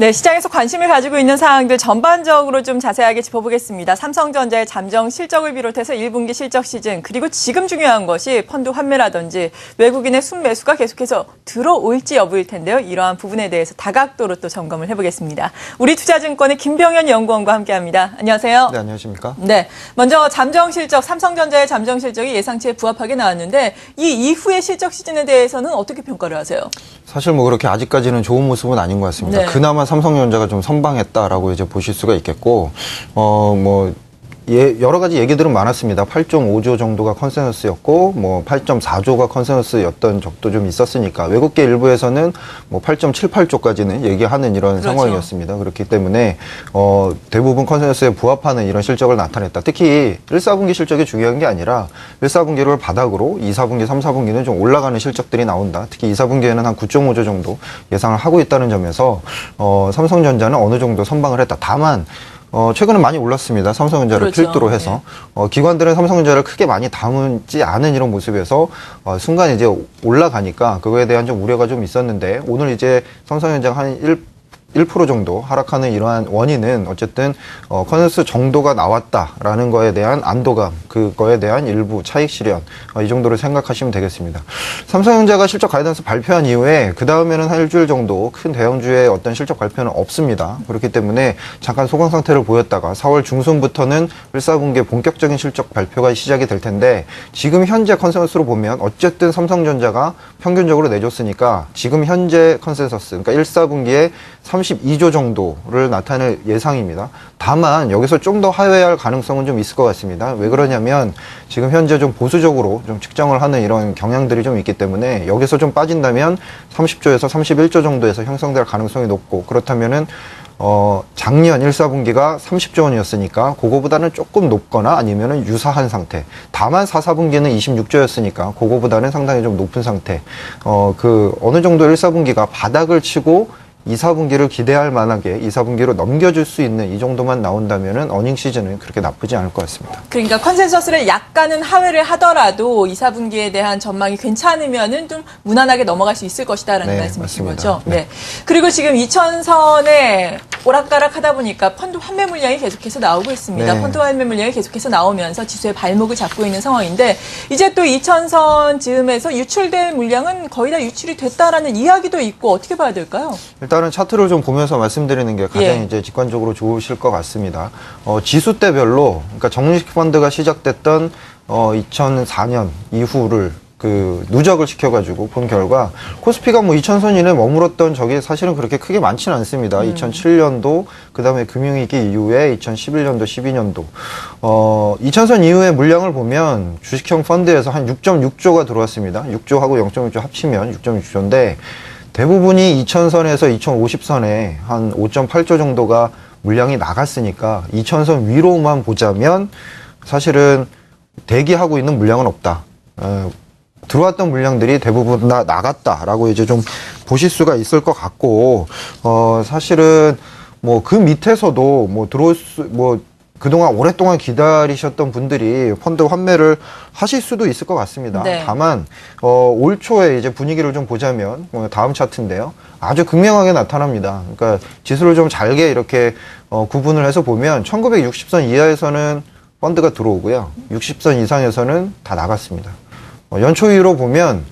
네, 시장에서 관심을 가지고 있는 사항들 전반적으로 좀 자세하게 짚어보겠습니다. 삼성전자의 잠정 실적을 비롯해서 1분기 실적 시즌, 그리고 지금 중요한 것이 펀드 환매라든지 외국인의 순매수가 계속해서 들어올지 여부일 텐데요. 이러한 부분에 대해서 다각도로 또 점검을 해보겠습니다. 우리투자증권의 김병현 연구원과 함께합니다. 안녕하세요. 네, 안녕하십니까? 네, 먼저 잠정 실적, 삼성전자의 잠정 실적이 예상치에 부합하게 나왔는데 이 이후의 실적 시즌에 대해서는 어떻게 평가를 하세요? 사실 뭐 그렇게 아직까지는 좋은 모습은 아닌 것 같습니다. 네. 그나마 삼성전자가 좀 선방했다라고 이제 보실 수가 있겠고, 여러 가지 얘기들은 많았습니다. 8.5조 정도가 컨센서스였고, 8.4조가 컨센서스였던 적도 좀 있었으니까, 외국계 일부에서는 8.78조까지는 얘기하는 이런 그렇죠. 상황이었습니다. 그렇기 때문에, 대부분 컨센서스에 부합하는 이런 실적을 나타냈다. 특히 1, 4분기 실적이 중요한 게 아니라, 1, 4분기를 바닥으로 2, 4분기, 3, 4분기는 좀 올라가는 실적들이 나온다. 특히 2, 4분기에는 한 9.5조 정도 예상을 하고 있다는 점에서, 삼성전자는 어느 정도 선방을 했다. 다만, 최근에 많이 올랐습니다. 삼성전자를 그렇죠. 필두로 해서. 기관들은 삼성전자를 크게 많이 담지 않은 이런 모습에서, 순간 이제 올라가니까 그거에 대한 좀 우려가 좀 있었는데, 오늘 이제 삼성전자가 한 1% 정도 하락하는 이러한 원인은 어쨌든 컨센서스 정도가 나왔다라는 거에 대한 안도감, 그거에 대한 일부 차익 실현, 이 정도로 생각하시면 되겠습니다. 삼성전자가 실적 가이던스 발표한 이후에 그 다음에는 한 일주일 정도 큰 대형주의 어떤 실적 발표는 없습니다. 그렇기 때문에 잠깐 소강 상태를 보였다가 4월 중순부터는 1, 4분기에 본격적인 실적 발표가 시작이 될 텐데, 지금 현재 컨센서스로 보면 어쨌든 삼성전자가 평균적으로 내줬으니까 지금 현재 컨센서스, 그러니까 1, 4분기에 32조 정도를 나타낼 예상입니다. 다만 여기서 좀 더 하회할 가능성은 좀 있을 것 같습니다. 왜 그러냐면 지금 현재 좀 보수적으로 좀 측정을 하는 이런 경향들이 좀 있기 때문에 여기서 좀 빠진다면 30조에서 31조 정도에서 형성될 가능성이 높고, 그렇다면은 작년 1, 4분기가 30조 원이었으니까 그거보다는 조금 높거나 아니면은 유사한 상태. 다만 4, 4분기는 26조였으니까 그거보다는 상당히 좀 높은 상태. 어느 정도 1, 4분기가 바닥을 치고 2, 4분기를 기대할 만하게 2, 4분기로 넘겨줄 수 있는 이 정도만 나온다면은 어닝 시즌은 그렇게 나쁘지 않을 것 같습니다. 그러니까 컨센서스를 약간은 하회를 하더라도 2, 4분기에 대한 전망이 괜찮으면은 좀 무난하게 넘어갈 수 있을 것이다라는 네, 말씀이신 맞습니다. 거죠. 네. 네. 그리고 지금 2천선에 오락가락 하다 보니까 펀드 환매 물량이 계속해서 나오고 있습니다. 네. 펀드 환매 물량이 계속해서 나오면서 지수의 발목을 잡고 있는 상황인데, 이제 또 2천선 즈음에서 유출될 물량은 거의 다 유출이 됐다라는 이야기도 있고, 어떻게 봐야 될까요? 일단은 차트를 좀 보면서 말씀드리는 게 가장 예. 이제 직관적으로 좋으실 것 같습니다. 지수대별로, 그러니까 정리식 펀드가 시작됐던 2004년 이후를 누적을 시켜가지고 본 결과 코스피가 2000선 이내 머물렀던 적이 사실은 그렇게 크게 많지는 않습니다. 2007년도, 그 다음에 금융위기 이후에 2011년도, 12년도. 2000선 이후의 물량을 보면 주식형 펀드에서 한 6.6조가 들어왔습니다. 6조하고 0.6조 합치면 6.6조인데, 대부분이 2000선에서 2050선에 한 5.8조 정도가 물량이 나갔으니까 2000선 위로만 보자면 사실은 대기하고 있는 물량은 없다. 들어왔던 물량들이 대부분 다 나갔다라고 이제 좀 보실 수가 있을 것 같고, 사실은 그 밑에서도 그동안 오랫동안 기다리셨던 분들이 펀드 환매를 하실 수도 있을 것 같습니다. 네. 다만, 올 초에 이제 분위기를 좀 보자면, 다음 차트인데요. 아주 극명하게 나타납니다. 그러니까 지수를 좀 잘게 이렇게, 구분을 해서 보면 1960선 이하에서는 펀드가 들어오고요. 60선 이상에서는 다 나갔습니다. 연초이로 보면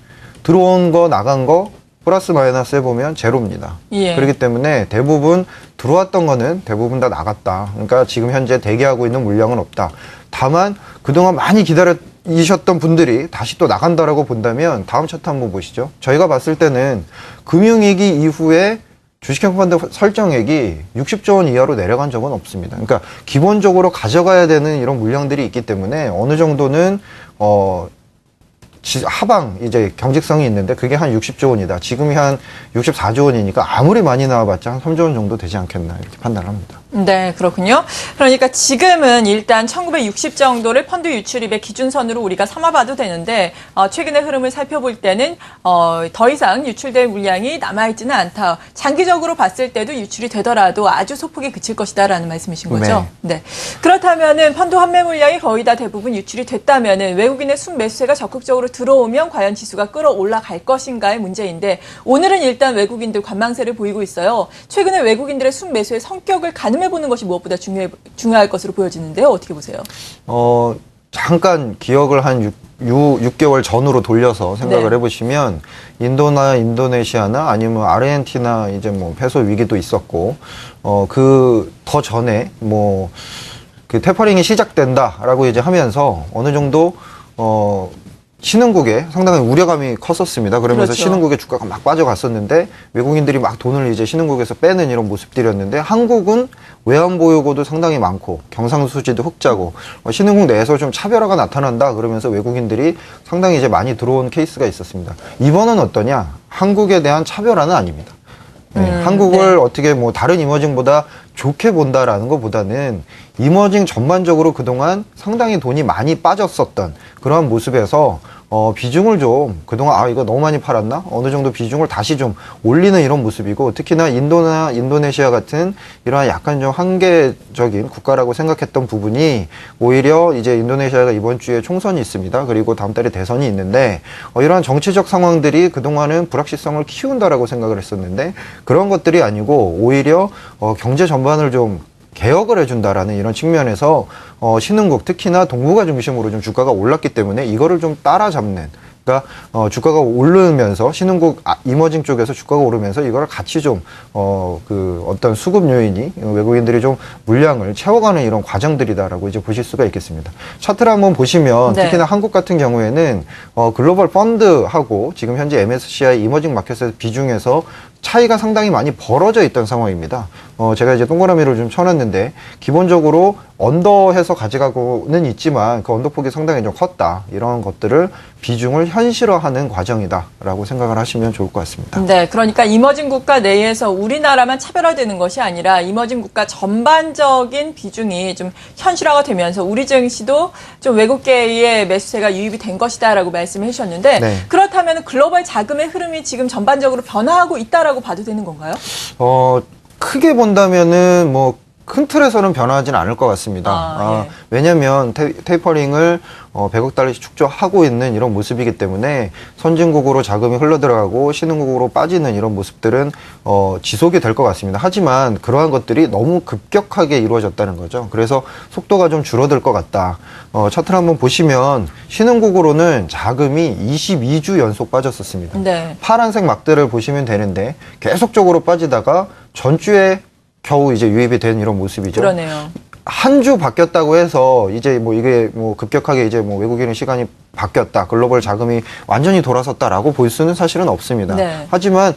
들어온 거, 나간 거, 플러스 마이너스 해보면 제로입니다. 예. 그렇기 때문에 대부분 들어왔던 거는 대부분 다 나갔다. 그러니까 지금 현재 대기하고 있는 물량은 없다. 다만 그동안 많이 기다리셨던 분들이 다시 또 나간다라고 본다면 다음 차트 한번 보시죠. 저희가 봤을 때는 금융위기 이후에 주식형 펀드 설정액이 60조 원 이하로 내려간 적은 없습니다. 그러니까 기본적으로 가져가야 되는 이런 물량들이 있기 때문에 어느 정도는 하방 이제 경직성이 있는데 그게 한 60조 원이다. 지금이 한 64조 원이니까 아무리 많이 나와봤자 한 3조 원 정도 되지 않겠나 이렇게 판단합니다. 네, 그렇군요. 그러니까 지금은 일단 1960 정도를 펀드 유출입의 기준선으로 우리가 삼아봐도 되는데, 최근의 흐름을 살펴볼 때는 더 이상 유출될 물량이 남아있지는 않다. 장기적으로 봤을 때도 유출이 되더라도 아주 소폭에 그칠 것이다라는 말씀이신 거죠. 네. 그렇다면은 펀드 환매 물량이 거의 다 대부분 유출이 됐다면은 외국인의 순매수세가 적극적으로 들어오면 과연 지수가 끌어올라갈 것인가의 문제인데 오늘은 일단 외국인들 관망세를 보이고 있어요. 최근에 외국인들의 순매수의 성격을 가늠해보는 것이 무엇보다 중요할 것으로 보여지는데요. 어떻게 보세요? 잠깐 기억을 한 6개월 전으로 돌려서 생각을 네. 해보시면 인도나 인도네시아나 아니면 아르헨티나 이제 뭐 페소 위기도 있었고 그 더 전에 뭐 그 테퍼링이 시작된다라고 이제 하면서 어느 정도 신흥국에 상당히 우려감이 컸었습니다. 그러면서 그렇죠. 신흥국의 주가가 막 빠져갔었는데 외국인들이 막 돈을 이제 신흥국에서 빼는 이런 모습들이었는데 한국은 외환 보유고도 상당히 많고 경상수지도 흑자고 신흥국 내에서 좀 차별화가 나타난다 그러면서 외국인들이 상당히 이제 많이 들어온 케이스가 있었습니다. 이번은 어떠냐? 한국에 대한 차별화는 아닙니다. 네, 한국을 네. 어떻게 뭐 다른 이머징보다 좋게 본다라는 것보다는 이머징 전반적으로 그동안 상당히 돈이 많이 빠졌었던 그러한 모습에서 비중을 좀 그동안 이거 너무 많이 팔았나? 어느 정도 비중을 다시 좀 올리는 이런 모습이고 특히나 인도나 인도네시아 같은 이러한 약간 좀 한계적인 국가라고 생각했던 부분이 오히려 이제 인도네시아가 이번 주에 총선이 있습니다. 그리고 다음 달에 대선이 있는데 이러한 정치적 상황들이 그동안은 불확실성을 키운다라고 생각을 했었는데 그런 것들이 아니고 오히려 경제 전반을 좀 개혁을 해준다라는 이런 측면에서 신흥국 특히나 동북아 중심으로 좀 주가가 올랐기 때문에 이거를 좀 따라잡는 그러니까 주가가 오르면서 신흥국 이머징 쪽에서 주가가 오르면서 이걸 같이 좀 그 어떤 수급 요인이 외국인들이 좀 물량을 채워가는 이런 과정들이다라고 이제 보실 수가 있겠습니다. 차트를 한번 보시면 네. 특히나 한국 같은 경우에는 글로벌 펀드하고 지금 현재 MSCI 이머징 마켓의 비중에서 차이가 상당히 많이 벌어져 있던 상황입니다. 제가 이제 동그라미를 좀 쳐놨는데 기본적으로 언더해서 가져가고는 있지만 그 언더폭이 상당히 좀 컸다. 이런 것들을 비중을 현실화하는 과정이다라고 생각을 하시면 좋을 것 같습니다. 네, 그러니까 이머징 국가 내에서 우리나라만 차별화되는 것이 아니라 이머징 국가 전반적인 비중이 좀 현실화가 되면서 우리 증시도 좀 외국계의 매수세가 유입이 된 것이다라고 말씀을 해주셨는데 네. 그렇다면 글로벌 자금의 흐름이 지금 전반적으로 변화하고 있다라고 봐도 되는 건가요? 크게 본다면은 뭐 큰 틀에서는 변화하지는 않을 것 같습니다. 예. 왜냐하면 테이퍼링을 100억 달러씩 축적하고 있는 이런 모습이기 때문에 선진국으로 자금이 흘러들어가고 신흥국으로 빠지는 이런 모습들은 지속이 될 것 같습니다. 하지만 그러한 것들이 너무 급격하게 이루어졌다는 거죠. 그래서 속도가 좀 줄어들 것 같다. 차트를 한번 보시면 신흥국으로는 자금이 22주 연속 빠졌었습니다. 네. 파란색 막대를 보시면 되는데 계속적으로 빠지다가 전주에 겨우 이제 유입이 된 이런 모습이죠. 그러네요. 한 주 바뀌었다고 해서 이제 뭐 이게 뭐 급격하게 이제 뭐 외국인의 시간이 바뀌었다. 글로벌 자금이 완전히 돌아섰다라고 볼 수는 사실은 없습니다. 네. 하지만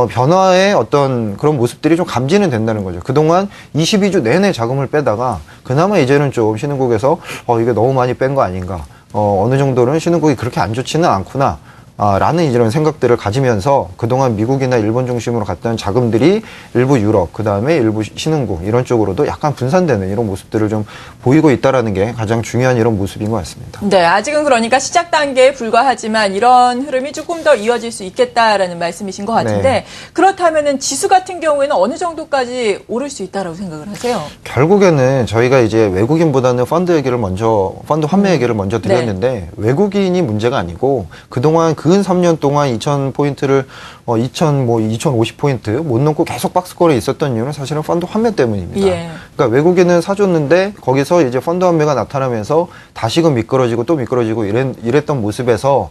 변화의 어떤 그런 모습들이 좀 감지는 된다는 거죠. 그동안 22주 내내 자금을 빼다가 그나마 이제는 좀 신흥국에서 이게 너무 많이 뺀 거 아닌가. 어느 정도는 신흥국이 그렇게 안 좋지는 않구나. 라는 이런 생각들을 가지면서 그동안 미국이나 일본 중심으로 갔던 자금들이 일부 유럽, 그 다음에 일부 신흥국 이런 쪽으로도 약간 분산되는 이런 모습들을 좀 보이고 있다라는 게 가장 중요한 이런 모습인 것 같습니다. 네, 아직은 그러니까 시작 단계에 불과하지만 이런 흐름이 조금 더 이어질 수 있겠다라는 말씀이신 것 같은데 네. 그렇다면은 지수 같은 경우에는 어느 정도까지 오를 수 있다라고 생각을 하세요? 결국에는 저희가 이제 외국인보다는 펀드 환매 얘기를 먼저 드렸는데 외국인이 문제가 아니고 그동안 근 3년 동안 2,000포인트를 2,050포인트 못 넘고 계속 박스권에 있었던 이유는 사실은 펀드 환매 때문입니다. 예. 그러니까 외국인은 사줬는데 거기서 이제 펀드 환매가 나타나면서 다시금 미끄러지고 또 미끄러지고 이랬던 모습에서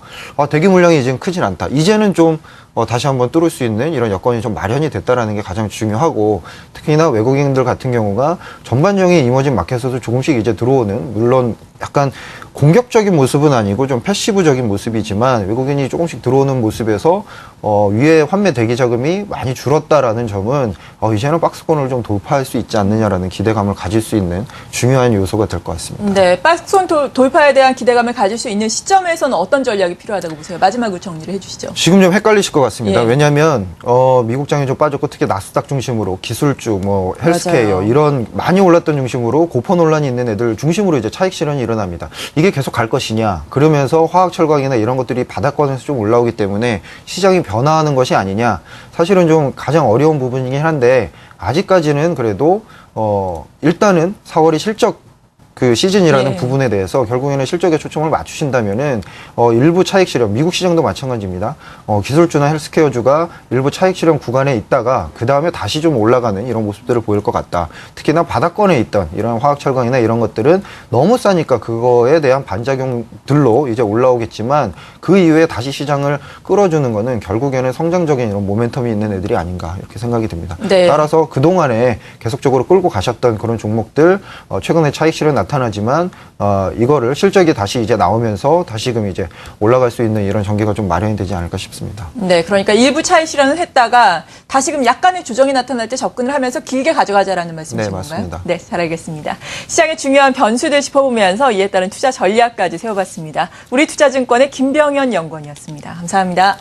대기 물량이 지금 크진 않다. 이제는 좀 다시 한번 뚫을 수 있는 이런 여건이 좀 마련이 됐다라는 게 가장 중요하고 특히나 외국인들 같은 경우가 전반적인 이머징 마켓에서 조금씩 이제 들어오는 물론 약간 공격적인 모습은 아니고 좀 패시브적인 모습이지만 외국인이 조금씩 들어오는 모습에서 위에 환매 대기 자금이 많이 줄었다라는 점은 이제는 박스권을 좀 돌파할 수 있지 않느냐라는 기대감을 가질 수 있는 중요한 요소가 될 것 같습니다. 네, 박스권 돌파에 대한 기대감을 가질 수 있는 시점에서는 어떤 전략이 필요하다고 보세요? 마지막으로 정리를 해주시죠. 지금 좀 헷갈리실 것 같습니다. 예. 왜냐하면 미국장이 좀 빠졌고 특히 나스닥 중심으로 기술주, 헬스케어 맞아요. 이런 많이 올랐던 중심으로 고퍼 논란이 있는 애들 중심으로 이제 차익 실현이 일어납니다. 이게 계속 갈 것이냐? 그러면서 화학 철강이나 이런 것들이 바닥권에서 좀 올라오기 때문에 시장이 변화하는 것이 아니냐? 사실은 좀 가장 어려운 부분이긴 한데 아직까지는 그래도 일단은 4월이 실적 그 시즌이라는 예. 부분에 대해서 결국에는 실적에 초점을 맞추신다면은 일부 차익 실현, 미국 시장도 마찬가지입니다. 기술주나 헬스케어주가 일부 차익 실현 구간에 있다가 그 다음에 다시 좀 올라가는 이런 모습들을 보일 것 같다. 특히나 바닥권에 있던 이런 화학철강이나 이런 것들은 너무 싸니까 그거에 대한 반작용들로 이제 올라오겠지만 그 이후에 다시 시장을 끌어주는 거는 결국에는 성장적인 이런 모멘텀이 있는 애들이 아닌가 이렇게 생각이 듭니다. 네. 따라서 그동안에 계속적으로 끌고 가셨던 그런 종목들 최근에 차익 실현 나타나지만 이거를 실적이 다시 이제 나오면서 다시금 이제 올라갈 수 있는 이런 전개가 좀 마련이 되지 않을까 싶습니다. 네, 그러니까 일부 차익 실현을 했다가 다시금 약간의 조정이 나타날 때 접근을 하면서 길게 가져가자라는 말씀이신 네, 건가요? 맞습니다. 네, 잘 알겠습니다. 시장의 중요한 변수들 짚어보면서 이에 따른 투자 전략까지 세워봤습니다. 우리투자증권의 김병현 연구원이었습니다. 감사합니다.